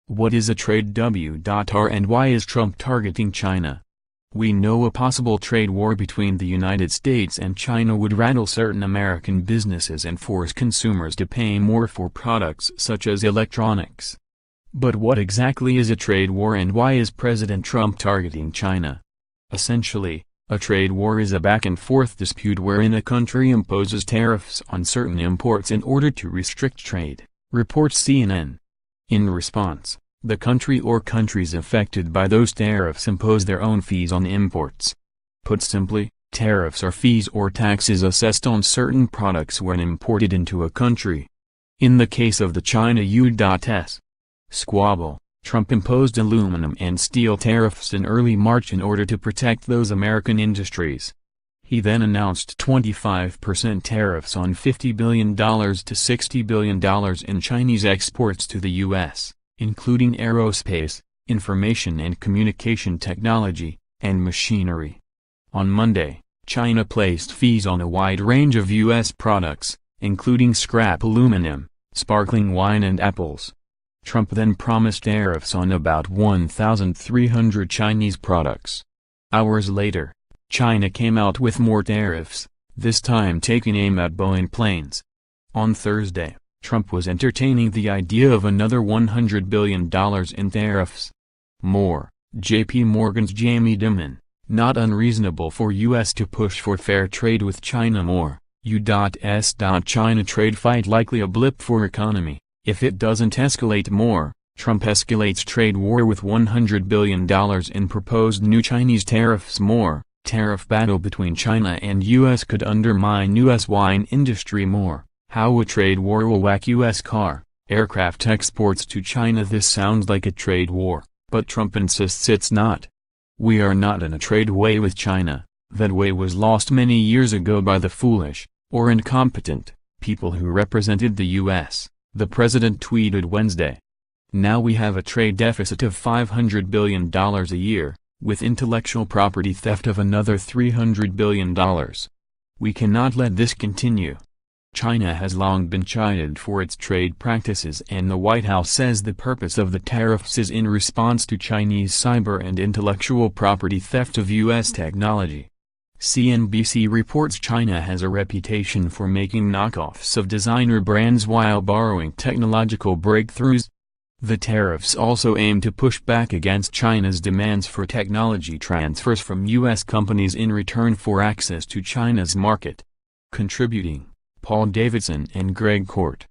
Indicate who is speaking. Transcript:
Speaker 1: What is a trade w.ar and why is Trump targeting China? We know a possible trade war between the United States and China would rattle certain American businesses and force consumers to pay more for products such as electronics. But what exactly is a trade war and why is President Trump targeting China? Essentially, a trade war is a back-and-forth dispute wherein a country imposes tariffs on certain imports in order to restrict trade, reports CNN. In response, the country or countries affected by those tariffs impose their own fees on imports. Put simply, tariffs are fees or taxes assessed on certain products when imported into a country. In the case of the China-U.S. squabble, Trump imposed aluminum and steel tariffs in early March in order to protect those American industries. He then announced 25% tariffs on $50 billion to $60 billion in Chinese exports to the U.S., including aerospace, information and communication technology, and machinery. On Monday, China placed fees on a wide range of U.S. products, including scrap aluminum, sparkling wine and apples. Trump then promised tariffs on about 1,300 Chinese products. Hours later, China came out with more tariffs, this time taking aim at Boeing planes. On Thursday, Trump was entertaining the idea of another $100 billion in tariffs. More, J.P. Morgan's Jamie Dimon, not unreasonable for U.S. to push for fair trade with China more, U.S. China trade fight likely a blip for economy. If it doesn't escalate more, Trump escalates trade war with $100 billion in proposed new Chinese tariffs more. Tariff battle between China and U.S. could undermine U.S. wine industry more. How a trade war will whack U.S. car, aircraft exports to China. This sounds like a trade war, but Trump insists it's not. We are not in a trade war with China. That way was lost many years ago by the foolish, or incompetent, people who represented the U.S., the president tweeted Wednesday. Now we have a trade deficit of $500 billion a year, with intellectual property theft of another $300 billion. We cannot let this continue. China has long been chided for its trade practices, and the White House says the purpose of the tariffs is in response to Chinese cyber and intellectual property theft of U.S. technology. CNBC reports China has a reputation for making knockoffs of designer brands while borrowing technological breakthroughs. The tariffs also aim to push back against China's demands for technology transfers from U.S. companies in return for access to China's market. Contributing, Paul Davidson and Greg Court.